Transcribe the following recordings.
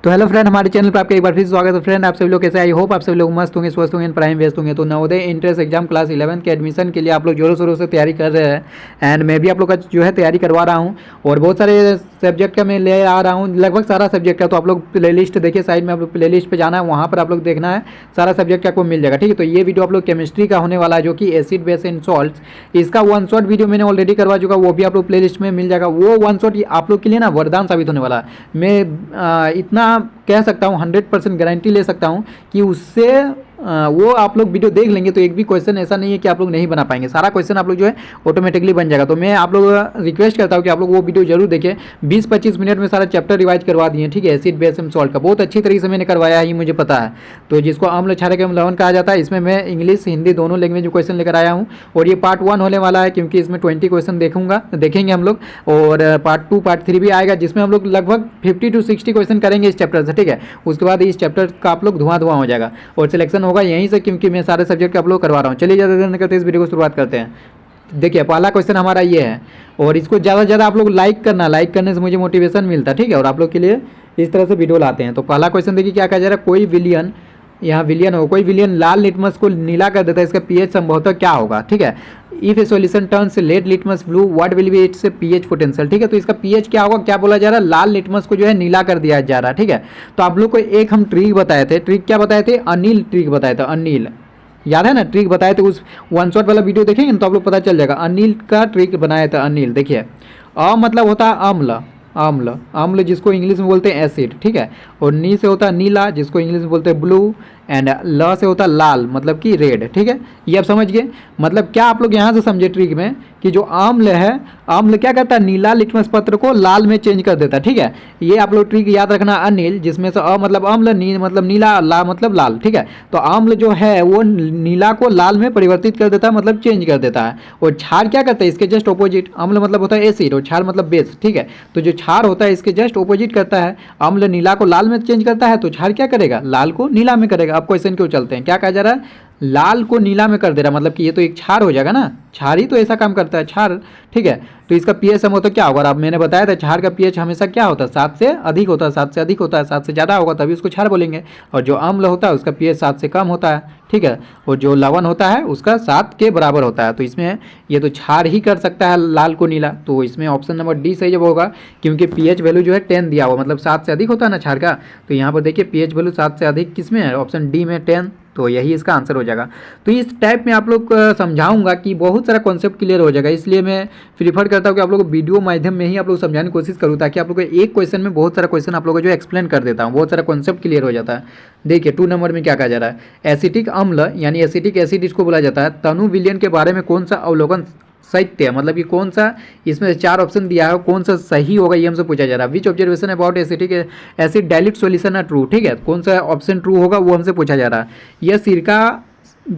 तो hello friend, हमारे channel पर आपका एक बार फिर स्वागत है। फ्रेंड, आप सभी लोग कैसे? आई होप आप सभी लोग मस्त होंगे, स्वस्थ होंगे, प्राइम व्यस्त होंगे। तो नवोदय एंट्रेंस एग्जाम क्लास 11 के एडमिशन के लिए आप लोग जोरों शोरों से तैयारी कर रहे हैं एंड मैं भी आप लोग का जो है तैयारी करवा रहा हूं और बहुत सारे सब्जेक्ट का मैं ले आ रहा हूं, लगभग सारा सब्जेक्ट का। तो आप लोग प्ले लिस्ट देखिए, साइड में आप लोग प्ले लिस्ट पर जाना है, वहाँ पर आप लोग देखना है, सारा सब्जेक्ट आपको मिल जाएगा। ठीक है, तो ये वीडियो आप लोग केमिस्ट्री का होने वाला है, जो कि एसिड बेस एंड सॉल्ट्स। इसका वन शॉट वीडियो मैंने ऑलरेडी करवा चुका, वो भी आप लोग प्ले लिस्ट में मिल जाएगा। वो वन शॉट आप लोग के लिए ना वरदान साबित होने वाला है। मैं इतना कह सकता हूँ, 100% गारंटी ले सकता हूँ कि उससे वो आप लोग वीडियो देख लेंगे तो एक भी क्वेश्चन ऐसा नहीं है कि आप लोग नहीं बना पाएंगे। सारा क्वेश्चन आप लोग जो है ऑटोमेटिकली बन जाएगा। तो मैं आप लोग रिक्वेस्ट करता हूँ कि आप लोग वो वीडियो जरूर देखें। 20-25 मिनट में सारा चैप्टर रिवाइज करवा दिए। ठीक है, एसिड बेस एंड सॉल्ट का बहुत अच्छी तरीके से मैंने करवाया है, ये मुझे पता है। तो जिसको अम्ल क्षारक एवं लवण कहा जाता है, इसमें मैं इंग्लिश हिंदी दोनों लैंग्वेज में क्वेश्चन लेकर आया हूँ और ये पार्ट 1 होने वाला है, क्योंकि इसमें 20 क्वेश्चन देखेंगे हम लोग। और पार्ट 2 पार्ट 3 भी आएगा, जिसमें हम लोग लगभग 50 to 60 क्वेश्चन करेंगे इस चैप्टर से। ठीक है, उसके बाद इस चैप्टर का आप लोग धुआं हो जाएगा और सिलेक्शन होगा यहीं से, क्योंकि मैं सारे सब्जेक्ट आप लोग करवा रहा हूँ। चलिए ज़्यादा देर नहीं करते, इस वीडियो को शुरुआत करते हैं। देखिए, पहला क्वेश्चन हमारा ये है और इसको ज़्यादा से ज़्यादा आप लोग लाइक करना, लाइक करने से मुझे मोटिवेशन मिलता है। ठीक है, और आप लोग के लिए इस तरह से वीडियो लाते हैं। तो पहला क्वेश्चन देखिए क्या कहा जा रहा है। कोई विलियन, यहाँ विलियन हो, कोई विलियन लाल लिटमस को नीला कर देता है, इसका पीएच संभवतः क्या होगा? ठीक है, if A solution turns red litmus blue what will be it's pH potential. ठीक है, तो इसका पीएच क्या होगा? क्या बोला जा रहा है? लाल लिटमस को जो है नीला कर दिया जा रहा है। ठीक है, तो आप लोग को एक हम ट्रिक बताए थे। ट्रिक क्या बताए थे? अनिल ट्रिक बताए थे। अनिल, याद है ना? ट्रिक बताए थे, उस वन शॉट वाला वीडियो देखेंगे तो आप लोग पता चल जाएगा। अनिल का ट्रिक बनाया था। अनिल देखिए, अ मतलब होता है अम्ल, अम्ल, अम्ल जिसको इंग्लिश में बोलते हैं एसिड। ठीक है, और नी से होता है नीला, जिसको इंग्लिश में बोलते हैं ब्लू, एंड ल से होता है लाल, मतलब कि रेड। ठीक है, ये आप समझ गए। मतलब क्या आप लोग यहाँ से समझे ट्रिक में कि जो अम्ल है, अम्ल क्या करता है? नीला लिटमस पत्र को लाल में चेंज कर देता है। ठीक है, ये आप लोग ट्रिक याद रखना। अनिल, जिसमें से अ मतलब अम्ल, नी मतलब नीला, ला मतलब लाल। ठीक है, तो अम्ल जो है वो नीला को लाल में परिवर्तित कर देता है, मतलब चेंज कर देता है। और क्षार क्या करता है? इसके जस्ट ऑपोजिट। अम्ल मतलब होता है एसिड और क्षार मतलब बेस। ठीक है, तो जो क्षार होता है इसके जस्ट ऑपोजिट करता है। अम्ल नीला को लाल में चेंज करता है, तो क्षार क्या करेगा? लाल को नीला में करेगा। अब क्वेश्चन क्यों चलते हैं, क्या कहा जा रहा है? लाल को नीला में कर दे रहा, मतलब कि ये तो एक क्षार हो जाएगा ना, क्षार ही तो ऐसा काम करता है, क्षार। ठीक है, तो इसका पीएच सम होता है क्या होगा? अब मैंने बताया था क्षार का पीएच हमेशा क्या होता है? 7 से अधिक होता है। 7 से अधिक होता है, 7 से ज़्यादा होगा तभी उसको क्षार बोलेंगे। और जो अम्ल होता है उसका पीएच 7 से कम होता है। ठीक है, और जो लवण होता है उसका 7 के बराबर होता है। तो इसमें ये तो क्षार ही कर सकता है लाल को नीला, तो इसमें ऑप्शन नंबर डी सही जब होगा, क्योंकि पीएच वैल्यू जो है 10 दिया हुआ, मतलब 7 से अधिक होता है ना क्षार का। तो यहाँ पर देखिए पीएच वैल्यू 7 से अधिक किस में है? ऑप्शन डी में 10, तो यही इसका आंसर हो जाएगा। तो इस टाइप में आप लोग समझाऊंगा कि बहुत सारा कॉन्सेप्ट क्लियर हो जाएगा, इसलिए मैं प्रीफर करता हूँ कि आप लोग को वीडियो माध्यम में ही आप लोग समझाने की कोशिश करूँ, ताकि आप लोग को एक क्वेश्चन में बहुत सारा क्वेश्चन आप लोग को जो एक्सप्लेन कर देता हूँ, बहुत सारा कॉन्सेप्ट क्लियर हो जाता है। देखिए 2 नंबर में क्या कहा जा रहा है। एसिटिक अम्ल यानी एसिटिक एसिड इसको बोला जाता है। तनु विलियन के बारे में कौन सा अवलोकन सत्य है? मतलब कि कौन सा, इसमें 4 ऑप्शन दिया है, कौन सा सही होगा ये हमसे पूछा जा रहा है। Which observation about acetic acid dilute solution are true. ठीक है, कौन सा ऑप्शन ट्रू होगा वो हमसे पूछा जा रहा है। यह सिरका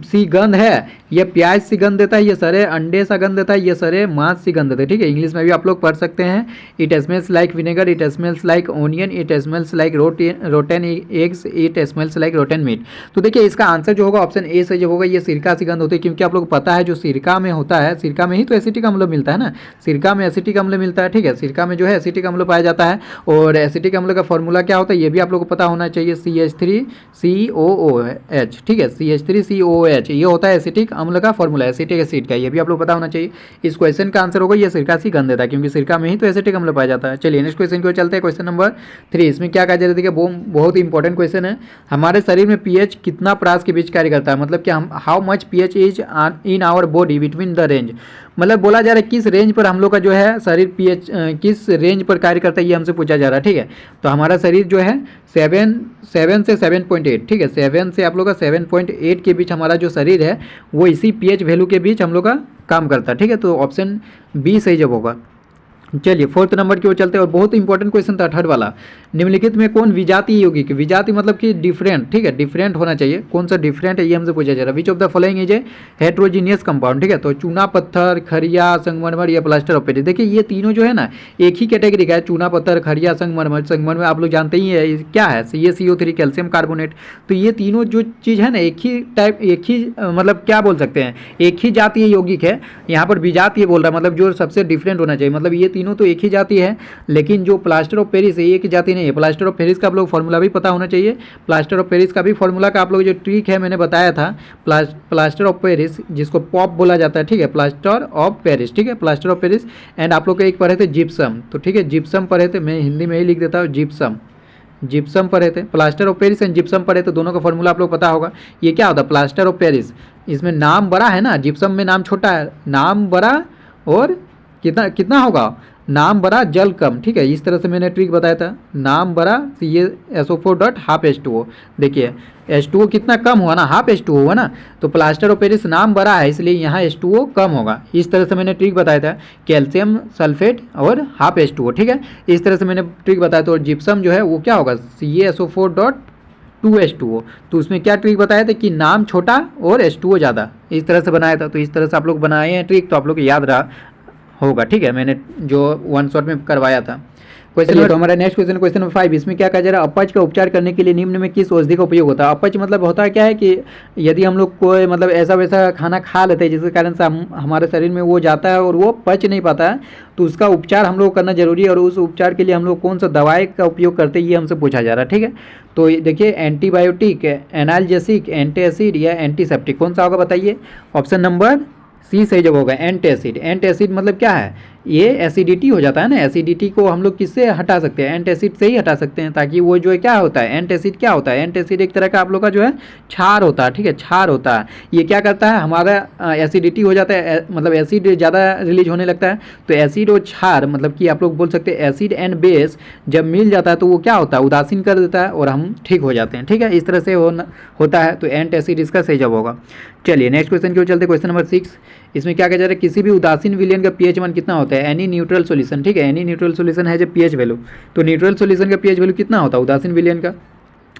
सी गंध है, ये प्याज सी गंध देता है, ये सरे अंडे सा गंध देता है, ये सरे मांस सी गंध देता है। ठीक है, इंग्लिश में भी आप लोग पढ़ सकते हैं। It smells like vinegar, it smells like onion, it smells like rotten eggs, it smells like rotten meat. तो देखिए इसका आंसर जो होगा ऑप्शन ए से जो होगा, ये सिरका सी गंध होती है, क्योंकि आप लोग को पता है जो सिरका में होता है, सिरका में ही तो एसिटिक अम्ल मिलता है ना, सिरका में एसिटिक अम्ल मिलता है। ठीक है, सिरका में जो है एसिटिक अम्ल पाया जाता है। और एसिटिक अम्ल का फॉर्मूला क्या होता है ये भी आप लोग को पता होना चाहिए, CH3COOH। ठीक है, CH3COOH ये होता है एसिटिक अम्ल का फॉर्मूला, एसिटिक एसिड का, ये भी आप लोग पता होना चाहिए। इस क्वेश्चन का आंसर होगा ये सिरका सी गंध देता है, क्योंकि सिरका में ही तो एसिटिक अम्ल पाया जाता है। चलिए नेक्स्ट क्वेश्चन को चलते हैं। क्वेश्चन नंबर 3, इसमें क्या कहा जा रहा है? बहुत ही इंपॉर्टेंट क्वेश्चन है। हमारे शरीर में पीएच कितना परास के बीच कार्य करता है? मतलब कि हम how much pH is in our body between the range. मतलब बोला जा रहा है किस रेंज पर हम लोग का जो है शरीर पीएच किस रेंज पर कार्य करता है, ये हमसे पूछा जा रहा है। ठीक है, तो हमारा शरीर जो है 7 से 7.8। ठीक है, 7 से आप लोग का 7.8 के बीच हमारा जो शरीर है वो इसी पीएच वैल्यू के बीच हम लोग का काम करता है। ठीक है, तो ऑप्शन बी सही जब होगा। चलिए 4th नंबर की ओर चलते हैं, और बहुत इंपॉर्टेंट क्वेश्चन था 3rd वाला। निम्नलिखित में कौन विजातीय यौगिक, विजातीय मतलब कि डिफरेंट। ठीक है, डिफरेंट होना चाहिए, कौन सा डिफरेंट है ये हमसे पूछा जा रहा है। विच of the following is a heterogeneous compound. ठीक है, तो चूना पत्थर, खरिया, संगमरमर या प्लास्टर ऑफ पेरिस। देखिए ये तीनों जो है ना एक ही कैटेगरी का है, चूना पत्थर, खरिया, संगमरमर। संगमरमर आप लोग जानते ही है क्या है, ये CO3 कैल्शियम कार्बोनेट। तो ये तीनों जो चीज़ है ना एक ही टाइप, एक ही मतलब क्या बोल सकते हैं, एक ही जातीय यौगिक है। यहाँ पर विजातीय बोल रहा है, मतलब जो सबसे डिफरेंट होना चाहिए, मतलब ये तीनों तो एक ही जाति है, लेकिन जो प्लास्टर ऑफ पेरिस है ये एक जाति नहीं है। प्लास्टर ऑफ पेरिस का आप लोग फॉर्मूला भी पता होना चाहिए। प्लास्टर ऑफ पेरिस का भी फॉर्मूला का आप लोग जो ट्रिक है मैंने बताया था, प्लास्टर ऑफ पेरिस जिसको पॉप बोला जाता है, ठीक है, प्लास्टर ऑफ पेरिस, ठीक है, प्लास्टर ऑफ पेरिस। एंड आप लोग एक पढ़े थे जिप्सम, तो ठीक है जिप्सम पढ़े थे, मैं हिंदी में ही लिख देता हूँ जिप्सम, जिप्सम पढ़े थे। Plaster of Paris and gypsum पढ़े तो दोनों का फॉर्मूला आप लोग पता होगा। ये क्या होता है प्लास्टर ऑफ पेरिस, इसमें नाम बड़ा है ना, जिप्सम में नाम छोटा है, नाम बड़ा और कितना कितना होगा, नाम बड़ा जल कम, ठीक है, इस तरह से मैंने ट्रिक बताया था। नाम बड़ा ये SO4 डॉट हाफ H2O, देखिए H2O कितना कम हुआ ना, हाफ H2O हुआ ना, तो प्लास्टर ऑफ पेरिस नाम बड़ा है इसलिए यहाँ H2O कम होगा। इस तरह से मैंने ट्रिक बताया था, कैल्शियम सल्फेट और हाफ H2O, ठीक है, इस तरह से मैंने ट्रिक बताया था। और जिप्सम जो है वो क्या होगा, CaSO4 डॉट 2H2O, तो उसमें क्या ट्रिक बताया था कि नाम छोटा और H2O ज़्यादा, इस तरह से बनाया था। तो इस तरह से आप लोग बनाए हैं ट्रिक, तो आप लोग को याद रहा होगा, ठीक है, मैंने जो वन शॉट में करवाया था। क्वेश्चन तो हमारा नेक्स्ट क्वेश्चन, क्वेश्चन नंबर 5, इसमें क्या कहा जा रहा है, अपच का उपचार करने के लिए निम्न में किस औषधि का उपयोग होता है। अपच मतलब होता है क्या है कि यदि हम लोग कोई मतलब ऐसा वैसा खाना खा लेते हैं जिसके कारण से हमारे शरीर में वो जाता है और वो पच नहीं पाता है, तो उसका उपचार हम लोग करना जरूरी है। और उस उपचार के लिए हम लोग कौन सा दवाई का उपयोग करते हैं ये हमसे पूछा जा रहा है, ठीक है। तो देखिए एंटीबायोटिक, एनाल्जेसिक, एंटी या एंटीसेप्टिक, कौन सा होगा बताइए। ऑप्शन नंबर सी सही जवाब होगा, एंटासिड। एंटासिड मतलब क्या है, ये एसिडिटी हो जाता है ना, एसिडिटी को हम लोग किससे हटा सकते हैं, एंटासिड से ही हटा सकते हैं, ताकि वो जो है क्या होता है, एंटासिड क्या होता है, एंटासिड एक तरह का आप लोग का जो है क्षार होता है, ठीक है, क्षार होता है। ये क्या करता है, हमारा एसिडिटी हो जाता है, मतलब एसिड ज़्यादा रिलीज होने लगता है, तो एसिड और क्षार मतलब कि आप लोग बोल सकते हैं एसिड एंड बेस जब मिल जाता है तो वो क्या होता है, उदासीन कर देता है और हम ठीक हो जाते हैं, ठीक है, इस तरह से होता है। तो एंटासिड इसका सही जवाब होगा। चलिए नेक्स्ट क्वेश्चन की ओर चलते, क्वेश्चन नंबर 6, इसमें क्या कहा जा रहा है, किसी भी उदासीन विलयन का pH मान कितना होता है, एनी न्यूट्रल सॉल्यूशन, ठीक है, एनी न्यूट्रल सॉल्यूशन है जब pH वैल्यू, तो न्यूट्रल सॉल्यूशन का pH वैल्यू कितना होता है उदासीन विलयन का।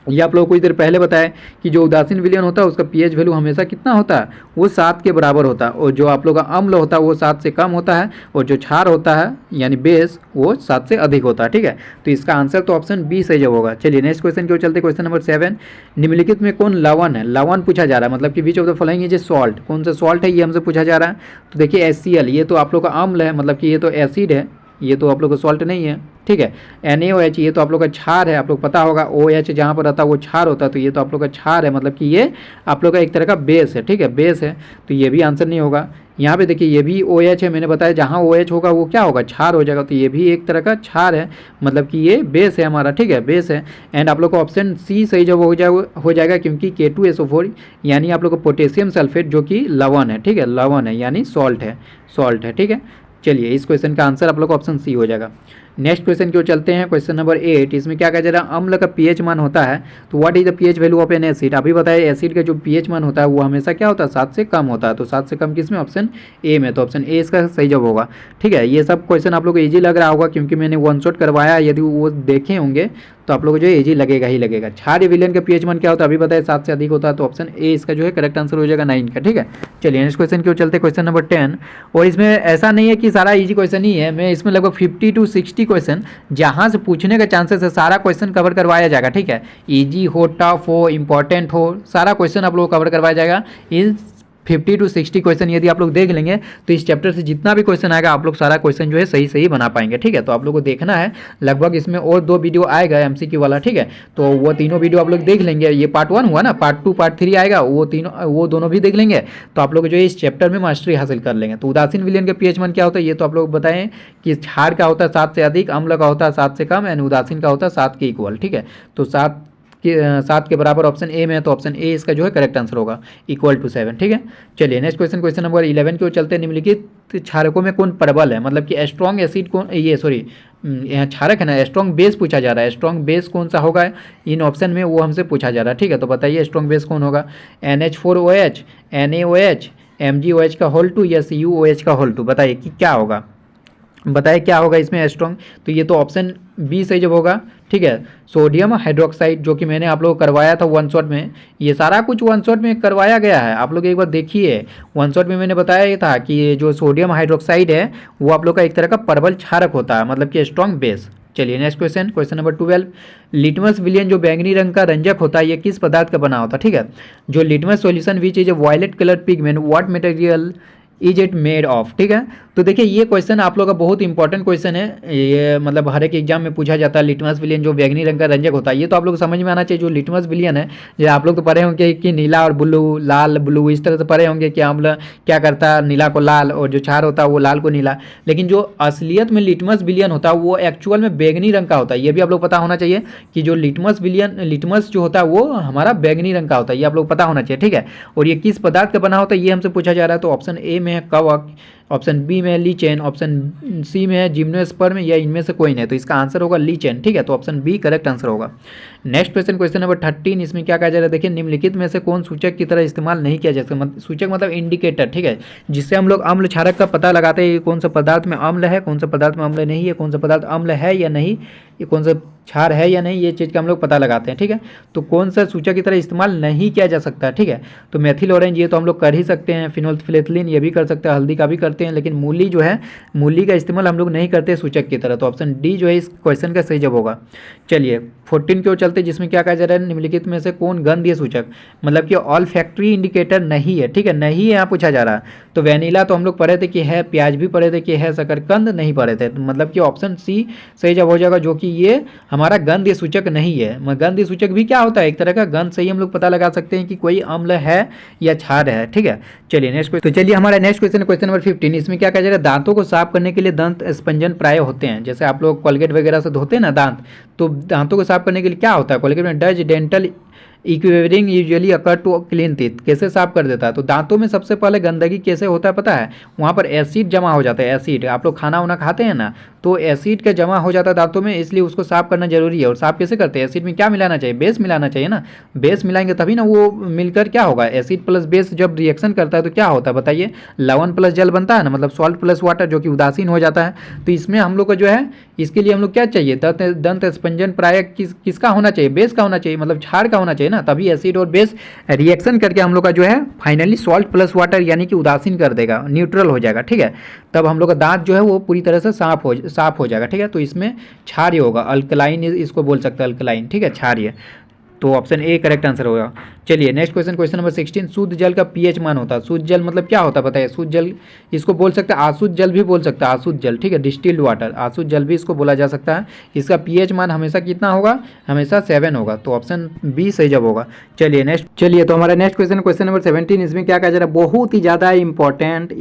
ये आप लोगों को इधर पहले बताया कि जो उदासीन विलयन होता है उसका pH वैल्यू हमेशा कितना होता है, वो 7 के बराबर होता है, और जो आप लोग का अम्ल होता है वो 7 से कम होता है, और जो क्षार होता है यानी बेस वो 7 से अधिक होता है, ठीक है। तो इसका आंसर तो ऑप्शन बी सही जवाब होगा। चलिए नेक्स्ट क्वेश्चन की ओर चलते, क्वेश्चन नंबर 7, निम्नलिखित में कौन लवण है, लवण पूछा जा रहा है, मतलब कि विच of the following is a salt, कौन सा सॉल्ट है ये हमसे पूछा जा रहा है। तो देखिए HCl, ये तो आप लोग का अम्ल है, मतलब कि ये तो एसिड है, ये तो आप लोग का सॉल्ट नहीं है, ठीक है। NaOH ये तो आप लोग का क्षार है, आप लोग पता होगा OH जहाँ पर रहता है वो क्षार होता है, तो ये तो आप लोग का क्षार है, मतलब कि ये आप लोग का एक तरह का बेस है, ठीक है, बेस है, तो ये भी आंसर नहीं होगा। यहाँ पे देखिए ये भी OH है, मैंने बताया जहाँ OH होगा वो क्या होगा, क्षार हो जाएगा, तो ये भी एक तरह का क्षार है, मतलब कि ये बेस है हमारा, ठीक है, बेस है। एंड आप लोग का ऑप्शन सी सही जब हो जाएगा क्योंकि K2SO4 यानी आप लोग का पोटेशियम सल्फेट जो कि लवण है, ठीक है, लवण है यानी सॉल्ट है, सॉल्ट है, ठीक है। चलिए इस क्वेश्चन का आंसर आप लोग का ऑप्शन सी हो जाएगा। नेक्स्ट क्वेश्चन की ओर चलते हैं, क्वेश्चन नंबर 8, इसमें क्या कहा जा रहा है, अम्ल का pH मान होता है, तो what is the pH value of N acid. अभी बताया एसिड का जो pH मान होता है वो हमेशा क्या होता है, 7 से कम होता है, तो 7 से कम किस में, ऑप्शन ए में, तो ऑप्शन ए इसका सही जवाब होगा, ठीक है। ये सब क्वेश्चन आप लोग को ईजी लग रहा होगा क्योंकि मैंने वन शॉट करवाया, यदि वो देखे होंगे तो आप लोग को जो है ईजी लगेगा ही लगेगा। क्षार विलयन का pH मान क्या होता है, अभी बताया 7 से अधिक होता है, तो ऑप्शन ए इसका जो है करेक्ट आंसर हो जाएगा 9 का, ठीक है। चलिए नेक्स्ट क्वेश्चन की ओर चलते, क्वेश्चन नंबर 10, और इसमें ऐसा नहीं है कि सारा ईजी क्वेश्चन ही है, मैं इसमें लगभग 50 to 60 क्वेश्चन जहाँ से पूछने का चांसेस है, सारा क्वेश्चन कवर करवाया जाएगा, ठीक है, ईजी हो, टफ हो, इंपॉर्टेंट हो, सारा क्वेश्चन आप लोग को कवर करवाया जाएगा। इस 50 to 60 क्वेश्चन यदि आप लोग देख लेंगे तो इस चैप्टर से जितना भी क्वेश्चन आएगा आप लोग सारा क्वेश्चन जो है सही सही बना पाएंगे, ठीक है। तो आप लोग को देखना है, लगभग इसमें और 2 वीडियो आएगा MCQ वाला, ठीक है, तो वो तीनों वीडियो आप लोग देख लेंगे। ये पार्ट 1 हुआ ना, पार्ट 2 पार्ट 3 आएगा, वो दोनों भी देख लेंगे, तो आप लोग जो है इस चैप्टर में मास्टरी हासिल कर लेंगे। तो उदासीन विलयन का pH मान क्या होता है ये तो आप लोग बताएं कि क्षार का होता है 7 से अधिक, अम्ल का होता है 7 से कम, एंड उदासीन का होता है 7 के इक्वल, ठीक है। तो 7 के बराबर ऑप्शन ए में है, तो ऑप्शन ए इसका जो है करेक्ट आंसर होगा, इक्वल टू 7, ठीक है। चलिए नेक्स्ट क्वेश्चन, क्वेश्चन नंबर 11 की ओर चलते हैं, निम्नलिखित क्षारकों में कौन प्रबल है, मतलब कि स्ट्रॉन्ग एसिड कौन, ये सॉरी यहाँ क्षारक है ना, स्ट्रॉन्ग बेस पूछा जा रहा है, स्ट्रॉन्ग बेस कौन सा होगा इन ऑप्शन में वो हमसे पूछा जा रहा है, ठीक है। तो बताइए स्ट्रॉन्ग बेस कौन होगा, NH4OH, NaOH, MgOH का होल 2 या CuOH का होल 2, बताइए कि क्या होगा, बताइए क्या होगा इसमें स्ट्रॉन्ग। तो ये तो ऑप्शन बी सही जब होगा, ठीक है, सोडियम हाइड्रोक्साइड, जो कि मैंने आप लोगों को करवाया था वन शॉट में, ये सारा कुछ वन शॉट में करवाया गया है, आप लोग एक बार देखिए। वन शॉट में मैंने बताया ये था कि ये जो सोडियम हाइड्रोक्साइड है वो आप लोग का एक तरह का प्रबल क्षारक होता है, मतलब कि स्ट्रॉन्ग बेस। चलिए next question, question number 12, litmus विलियन जो बैंगनी रंग का रंजक होता है ये किस पदार्थ का बना होता है, ठीक है। जो litmus solution which is a violet colour pigment, what material is it made of, ठीक है। तो तो देखिए ये क्वेश्चन आप लोग का बहुत इंपॉर्टेंट क्वेश्चन है, ये मतलब हर एक एग्जाम में पूछा जाता है। लिटमस विलियन जो बैंगनी रंग का रंजक होता है, ये तो आप लोग को समझ में आना चाहिए। जो लिटमस विलियन है, ये आप लोग तो पढ़े होंगे कि नीला और ब्लू, लाल ब्लू, इस तरह से पढ़े होंगे कि अम्ल क्या करता है, नीला को लाल, और जो क्षार होता है वो लाल को नीला। लेकिन जो असलियत में लिटमस विलियन होता है वो एक्चुअल में बैंगनी रंग का होता है। ये भी आप लोग पता होना चाहिए कि जो लिटमस विलियन, लिटमस जो होता है वो हमारा बैंगनी रंग का होता है, ये आप लोग पता होना चाहिए, ठीक है। और ये किस पदार्थ का बना होता है ये हमसे पूछा जा रहा है। तो ऑप्शन ए में है कवक, ऑप्शन बी में है लीचेन, ऑप्शन सी में है जिम्नोस्पर्म, या इनमें से कोई नहीं। तो इसका आंसर होगा लीचेन, ठीक है। तो ऑप्शन बी करेक्ट आंसर होगा। नेक्स्ट क्वेश्चन, क्वेश्चन नंबर 13, इसमें क्या कहा जा रहा है, देखिए निम्नलिखित में से कौन सूचक की तरह इस्तेमाल नहीं किया जा सकता। सूचक मतलब इंडिकेटर, ठीक है, जिससे हम लोग अम्ल क्षारक का पता लगाते हैं, कौन सा पदार्थ में अम्ल है, कौन सा पदार्थ में अम्ल नहीं है, कौन सा पदार्थ अम्ल है या नहीं, ये कौन सा क्षार है या नहीं, ये चीज़ का हम लोग पता लगाते हैं, ठीक है। तो कौन सा सूचक की तरह इस्तेमाल नहीं किया जा सकता, ठीक है। तो मेथिल ऑरेंज ये तो हम लोग कर ही सकते हैं, फिनोल्फिथेलिन ये भी कर सकते हैं, हल्दी का भी करते हैं, लेकिन मूली जो है, मूली का इस्तेमाल हम लोग नहीं करते सूचक की तरह। तो ऑप्शन डी जो है इस क्वेश्चन का सही जवाब होगा। चलिए 14 की ओर चलते, जिसमें क्या कहा जा रहा है, निम्नलिखित में से कौन गंधीय सूचक मतलब कि ऑल फैक्ट्री इंडिकेटर नहीं है, ठीक है, नहीं है यहाँ पूछा जा रहा है। तो वैनिला तो हम लोग पढ़े थे कि है, प्याज भी पढ़े थे कि है, शकरकंद नहीं पढ़े थे, तो मतलब कि ऑप्शन सी सही जवाब हो जाएगा, जो कि ये हमारा गंधीय सूचक नहीं है। गंधीय सूचक भी क्या होता है, एक तरह का गंध से ही हम लोग पता लगा सकते हैं कि कोई अम्ल है या क्षार है, ठीक है। चलिए नेक्स्ट क्वेश्चन, तो चलिए हमारा नेक्स्ट क्वेश्चन, क्वेश्चन नंबर 15, इसमें क्या कहा जा रहा है, दांतों को साफ करने के लिए दंत स्पंजन प्राय होते हैं। जैसे आप लोग कोलगेट वगैरह से धोते हैं ना दांत, तो दांतों को साफ करने के लिए क्या होता है, कोलगेट में does dental acquiring usually occur to clean teeth, कैसे साफ कर देता है। तो दांतों में सबसे पहले गंदगी कैसे होता है पता है, वहाँ पर एसिड जमा हो जाता है। एसिड, आप लोग खाना वाना खाते हैं ना, तो एसिड का जमा हो जाता है दांतों में, इसलिए उसको साफ करना जरूरी है। और साफ कैसे करते हैं, एसिड में क्या मिलाना चाहिए, बेस मिलाना चाहिए ना, बेस मिलाएंगे तभी ना वो मिलकर क्या होगा, एसिड प्लस बेस जब रिएक्शन करता है तो क्या होता है बताइए, लवण प्लस जल बनता है ना, मतलब सॉल्ट प्लस वाटर, जो कि उदासीन हो जाता है। तो इसमें हम लोग को जो है, इसके लिए हम लोग क्या चाहिए, दंत स्पंजन प्राय किसका होना चाहिए, बेस का होना चाहिए, मतलब क्षार का होना चाहिए ना, तभी एसिड और बेस रिएक्शन करके हम लोग का जो है फाइनली सॉल्ट प्लस वाटर यानी कि उदासीन कर देगा, न्यूट्रल हो जाएगा, ठीक है। तब हम लोग का दांत जो है वो पूरी तरह से साफ हो जाएगा, ठीक है। तो इसमें क्षार्य होगा, अल्कलाइन इसको बोल सकते हैं, अल्कलाइन, ठीक है, क्षार्य। तो ऑप्शन ए करेक्ट आंसर होगा। चलिए नेक्स्ट क्वेश्चन, क्वेश्चन नंबर 16, शुद्ध जल का पीएच मान होता है। शुद्ध जल मतलब क्या होता है बताइए, शुद्ध जल इसको बोल सकते हैं, अशुद्ध जल भी बोल सकता है, अशुद्ध जल, ठीक है, डिस्टिल्ड वाटर, अशुद्ध जल भी इसको बोला जा सकता है। इसका पीएच मान हमेशा कितना होगा, हमेशा 7 होगा। तो ऑप्शन बी सही जवाब होगा। चलिए नेक्स्ट, चलिए तो हमारा नेक्स्ट क्वेश्चन, क्वेश्चन नंबर 17, इसमें क्या कहा जा रहा है, बहुत ही ज़्यादा इंपॉर्टेंट,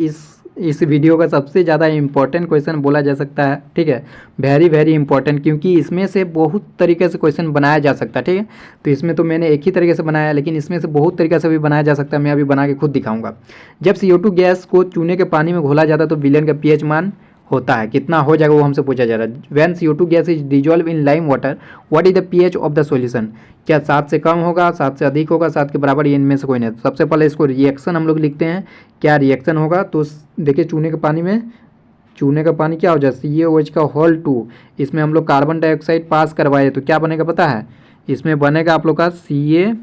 इस वीडियो का सबसे ज़्यादा इंपॉर्टेंट क्वेश्चन बोला जा सकता है, ठीक है, वेरी वेरी इंपॉर्टेंट, क्योंकि इसमें से बहुत तरीके से क्वेश्चन बनाया जा सकता है, ठीक है। तो इसमें तो मैंने एक ही तरीके से बनाया, लेकिन इसमें से बहुत तरीके से भी बनाया जा सकता है, मैं अभी बना के खुद दिखाऊंगा। जब CO2 गैस को चूने के पानी में घोला जाता है तो विलेन का पीएच मान होता है, कितना हो जाएगा वो हमसे पूछा जा रहा है। When CO2 gas is dissolve in lime water, what is the pH of the solution, क्या 7 से कम होगा, 7 से अधिक होगा, 7 के बराबर, इनमें से कोई नहीं। तो सबसे पहले इसको रिएक्शन हम लोग लिखते हैं, क्या रिएक्शन होगा। तो देखिए चूने के पानी में, चूने का पानी क्या हो जाए, CaOH का होल 2, इसमें हम लोग कार्बन डाइऑक्साइड पास करवाए तो क्या बनेगा पता है, इसमें बनेगा आप लोग का Ca,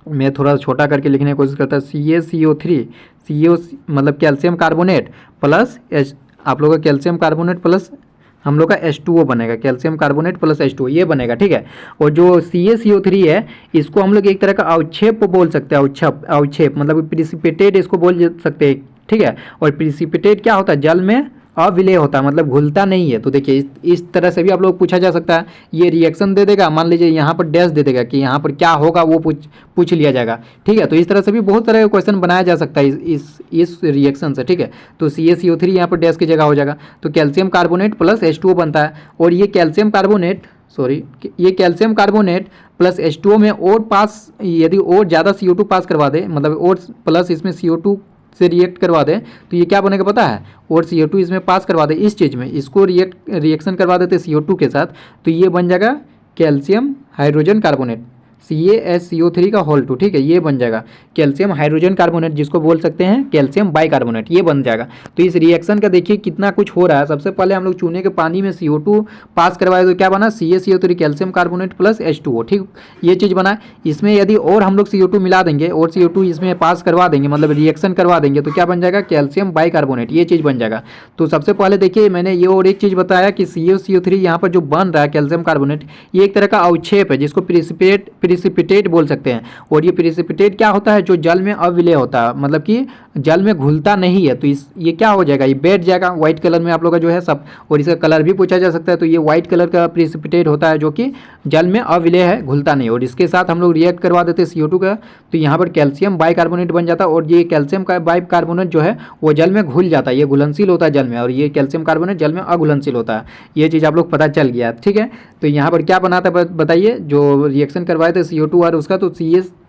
मैं थोड़ा छोटा करके लिखने की कोशिश करता है, CaCO3, CO मतलब कैल्शियम कार्बोनेट प्लस आप लोग का कैल्शियम कार्बोनेट प्लस हम लोग का H2O बनेगा, कैल्शियम कार्बोनेट प्लस H2O ये बनेगा, ठीक है। और जो CaCO3 है, इसको हम लोग एक तरह का अवक्षेप बोल सकते हैं, अवक्षेप मतलब प्रिसिपिटेट इसको बोल सकते हैं, ठीक है। और प्रिसिपिटेट क्या होता है, जल में अविलेय होता है, मतलब घुलता नहीं है। तो देखिए इस तरह से भी आप लोग पूछा जा सकता है, ये रिएक्शन दे देगा, मान लीजिए यहाँ पर डैश दे देगा कि यहाँ पर क्या होगा वो पूछ लिया जाएगा, ठीक है। तो इस तरह से भी बहुत तरह का क्वेश्चन बनाया जा सकता है इस रिएक्शन से, ठीक है। तो CaCO3 यहाँ पर डैश की जगह हो जाएगा, तो कैल्शियम कार्बोनेट प्लस H2O बनता है। और ये कैल्शियम कार्बोनेट प्लस H2O में और पास, यदि और ज़्यादा CO2 पास करवा दे, मतलब और प्लस इसमें CO2 से रिएक्ट करवा दे, तो ये क्या बनेगा पता है, और CO2 इसमें पास करवा दे, इस चीज़ में इसको रिएक्शन करवा देते CO2 के साथ, तो ये बन जाएगा कैल्शियम हाइड्रोजन कार्बोनेट, CaSCO3 का होल 2, ठीक है, ये बन जाएगा कैल्शियम हाइड्रोजन कार्बोनेट, जिसको बोल सकते हैं कैल्शियम बाइकार्बोनेट, ये बन जाएगा। तो इस रिएक्शन का देखिए कितना कुछ हो रहा है। सबसे पहले हम लोग चूने के पानी में CO2 पास करवाए तो क्या बना, CaCO3 calcium carbonate plus H2O, ठीक, ये चीज़ बना। इसमें यदि और हम लोग CO2 मिला देंगे और CO2 इसमें पास करवा देंगे, मतलब रिएक्शन करवा देंगे, तो क्या बन जाएगा, कैल्शियम बाइकार्बोनेट, ये चीज़ बन जाएगा। तो सबसे पहले देखिए मैंने ये और एक चीज़ बताया कि CaCO3 यहाँ पर जो बन रहा है कैल्शियम कार्बोनेट, ये एक तरह का अवक्षेप है, जिसको प्रिसिपिटेट बोल सकते हैं। और ये प्रिसिपिटेट क्या होता है, जो जल में अविलेय होता है, मतलब कि जल में घुलता नहीं है, तो ये क्या हो जाएगा, ये बैठ जाएगा व्हाइट कलर में आप लोग का जो है सब। और इसका कलर भी पूछा जा सकता है, तो ये व्हाइट कलर का प्रिसिपिटेट होता है जो कि जल में अविलेय है, घुलता नहीं। और इसके साथ हम लोग रिएक्ट करवा देते हैं CO2 का, तो यहाँ पर कैल्शियम बाइकार्बोनेट बन जाता है। और ये कैल्शियम का बाइकार्बोनेट जो है वो जल में घुल जाता है, ये घुलनशील होता है जल में, और ये कैल्शियम कार्बोनेट जल में अघुलनशील होता है। ये चीज़ आप लोग पता चल गया, ठीक है। तो यहाँ पर क्या बनाता है बताइए, जो रिएक्शन करवाए थे CO2 और उसका, तो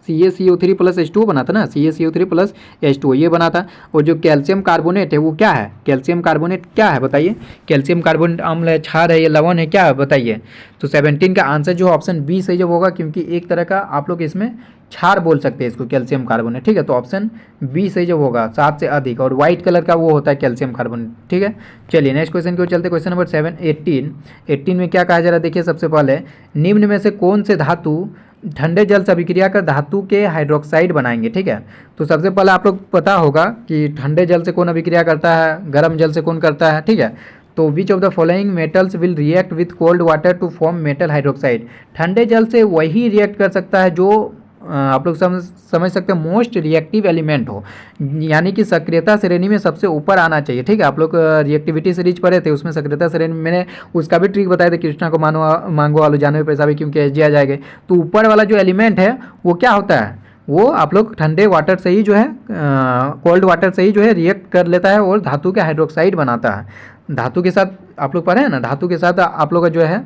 CaCO3 प्लस H2O बना था ना, CaCO3 प्लस H2O ये बना था। और जो कैल्शियम कार्बोनेट है वो क्या है, कैल्शियम कार्बोनेट क्या है बताइए, कैल्शियम कार्बोनेट अम्ल है, क्षार है, ये लवण है, क्या है बताइए। तो 17 का आंसर जो ऑप्शन बी सही जब होगा, क्योंकि एक तरह का आप लोग इसमें क्षार बोल सकते हैं इसको, कैल्शियम कार्बोनेट, ठीक है। तो ऑप्शन बी सही जब होगा, 7 से अधिक, और व्हाइट कलर का वो होता है कैल्शियम कार्बोनेट, ठीक है। चलिए नेक्स्ट क्वेश्चन की ओर चलते, क्वेश्चन नंबर 18 में क्या कहा जा रहा है देखिए। सबसे पहले निम्न में से कौन से धातु ठंडे जल से अभिक्रिया कर धातु के हाइड्रोक्साइड बनाएंगे, ठीक है। तो सबसे पहले आप लोग पता होगा कि ठंडे जल से कौन अभिक्रिया करता है, गर्म जल से कौन करता है, ठीक है। तो which of the following metals will react with cold water to form metal hydroxide. ठंडे जल से वही रिएक्ट कर सकता है जो आप लोग समझ सकते हैं मोस्ट रिएक्टिव एलिमेंट हो, यानी कि सक्रियता श्रेणी में सबसे ऊपर आना चाहिए, ठीक है। आप लोग रिएक्टिविटी सीरीज पढ़े थे, उसमें सक्रियता श्रेणी में मैंने उसका भी ट्रिक बताया था, कृष्णा को मांगो आलू जाने में पैसा भी क्योंकि एस आ जाएगा। तो ऊपर वाला जो एलिमेंट है वो क्या होता है, वो आप लोग ठंडे वाटर से ही जो है कोल्ड वाटर से ही जो है रिएक्ट कर लेता है और धातु के हाइड्रोक्साइड बनाता है। धातु के साथ आप लोग पढ़े हैं ना, धातु के साथ आप लोग का जो है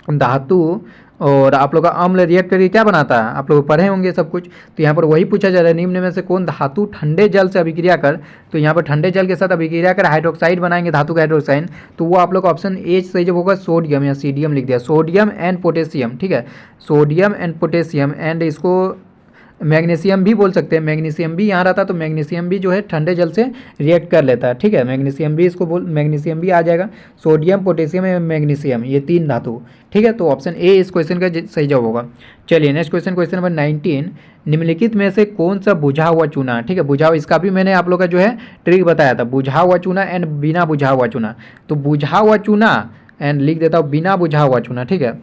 धातु और आप लोग का अम्ल रिएक्ट करके क्या बनाता है, आप लोग पढ़े होंगे सब कुछ। तो यहाँ पर वही पूछा जा रहा है, निम्न में से कौन धातु ठंडे जल से अभिक्रिया कर, तो यहाँ पर ठंडे जल के साथ अभिक्रिया कर हाइड्रोक्साइड बनाएंगे, धातु का हाइड्रोक्साइड। तो वो आप लोग ऑप्शन ए सही जब होगा, सोडियम या सीडियम लिख दिया, सोडियम एंड पोटेशियम, ठीक है। सोडियम एंड पोटेशियम, एंड इसको मैग्नीशियम भी बोल सकते हैं, मैग्नीशियम भी यहाँ रहता, तो मैग्नीशियम भी जो है ठंडे जल से रिएक्ट कर लेता है, ठीक है। मैग्नीशियम भी इसको मैग्नीशियम भी आ जाएगा, सोडियम पोटेशियम एवं मैग्नीशियम, ये 3 धातु, ठीक है। तो ऑप्शन ए इस क्वेश्चन का सही जवाब होगा। चलिए नेक्स्ट क्वेश्चन, क्वेश्चन नंबर 19, निम्नलिखित में से कौन सा बुझा हुआ चूना, ठीक है। बुझा हुआ, इसका भी मैंने आप लोग का जो है ट्रिक बताया था, बुझा हुआ चूना एंड बिना बुझा हुआ चूना। तो बुझा हुआ चूना एंड लिख देता हूँ बिना बुझा हुआ चूना, ठीक है।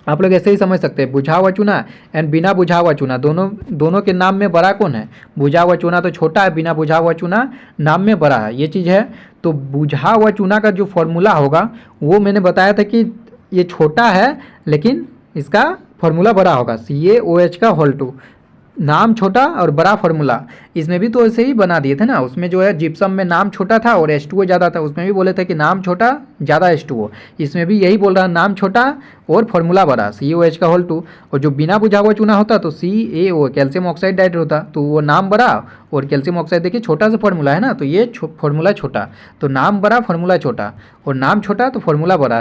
आप लोग ऐसे ही समझ सकते हैं, बुझा हुआ चूना एंड बिना बुझा हुआ चूना, दोनों के नाम में बड़ा कौन है, बुझा हुआ चूना तो छोटा है, बिना बुझा हुआ चूना नाम में बड़ा है, ये चीज़ है। तो बुझा हुआ चूना का जो फॉर्मूला होगा वो मैंने बताया था कि ये छोटा है लेकिन इसका फॉर्मूला बड़ा होगा, CaOH का होल 2, नाम छोटा और बड़ा फॉर्मूला। इसमें भी तो ऐसे ही बना दिए थे ना, उसमें जो है जिप्सम में नाम छोटा था और H2O ज़्यादा था, उसमें भी बोले थे कि नाम छोटा ज़्यादा H2O, इसमें भी यही बोल रहा है, नाम छोटा और फॉर्मूला बड़ा, CaOH का होल 2। और जो बिना बुझा हुआ चूना होता तो CaO कैल्शियम ऑक्साइड डाइड होता, तो वो नाम बड़ा और कैल्शियम ऑक्साइड देखिए छोटा सा फॉर्मूला है ना, तो ये फॉर्मूला छोटा, तो नाम बड़ा फॉर्मूला छोटा, और नाम छोटा तो फॉर्मूला बड़ा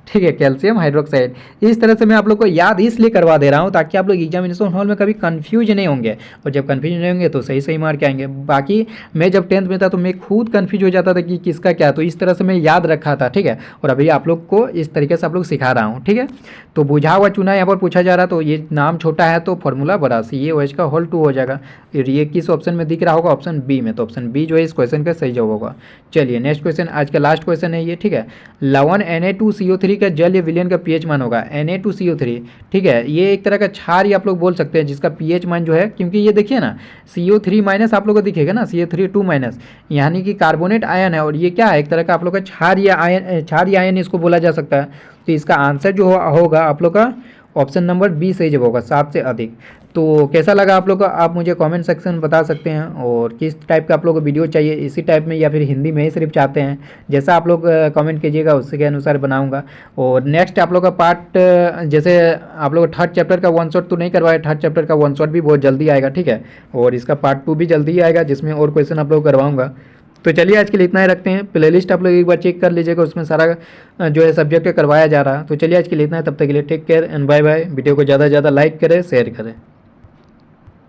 ठीक है, कैल्शियम हाइड्रोक्साइड। इस तरह से मैं आप लोग को याद इसलिए करवा दे रहा हूँ ताकि आप लोग एग्जामिनेशन हॉल में कभी कन्फ्यूज नहीं होंगे, और जब कन्फ्यूज नहीं होंगे तो सही सही मार्क आएंगे। बाकी मैं जब 10th में था तो मैं खुद कन्फ्यूज हो जाता था कि किसका क्या, तो इस तरह से मैं याद रखा था, ठीक है। और अभी आप लोग को इस तरीके से आप लोग सिखा रहा हूँ, ठीक है। तो बुझा हुआ चूना यहाँ पर पूछा जा रहा है, तो ये नाम छोटा है तो फॉर्मूला बड़ा, CaOH का होल 2 हो जाएगा। ये किस ऑप्शन में दिख रहा होगा, ऑप्शन बी में, तो ऑप्शन बी जो है इस क्वेश्चन का सही जवाब होगा। चलिए नेक्स्ट क्वेश्चन, आज का लास्ट क्वेश्चन है ये, ठीक है। लवण Na2CO3 का जल या विलयन का pH मान होगा, Na2CO3, ठीक है। ये एक तरह का क्षार ही आप लोग बोल सकते हैं जिसका pH मान जो है, क्योंकि ये देखिए ना CO3 माइनस आप लोग को दिखेगा ना, CO3 माइनस, यानी कि कार्बोनेट आयन है, और ये क्या है, एक तरह का आप लोग का क्षार या आयन इसको बोला जा सकता है। तो इसका आंसर जो होगा आप लोग का ऑप्शन नंबर बी सही जवाब होगा, 7 से अधिक। तो कैसा लगा आप लोग का, आप मुझे कमेंट सेक्शन में बता सकते हैं, और किस टाइप का आप लोग को वीडियो चाहिए, इसी टाइप में या फिर हिंदी में ही सिर्फ चाहते हैं, जैसा आप लोग कमेंट कीजिएगा उसके अनुसार बनाऊंगा। और नेक्स्ट आप लोग का पार्ट, जैसे आप लोग थर्ड चैप्टर का 1 शॉट तो नहीं करवाया, थर्ड चैप्टर का 1 शॉट भी बहुत जल्दी आएगा, ठीक है। और इसका पार्ट 2 भी जल्दी ही आएगा जिसमें और क्वेश्चन आप लोग करवाऊँगा। तो चलिए आज के लिए इतना ही रखते हैं, प्लेलिस्ट आप लोग एक बार चेक कर लीजिएगा, उसमें सारा जो है सब्जेक्ट करवाया जा रहा है। तो चलिए आज के लिए इतना है, तब तक के लिए take care and bye bye. Video को ज़्यादा से ज़्यादा लाइक करें, शेयर करें।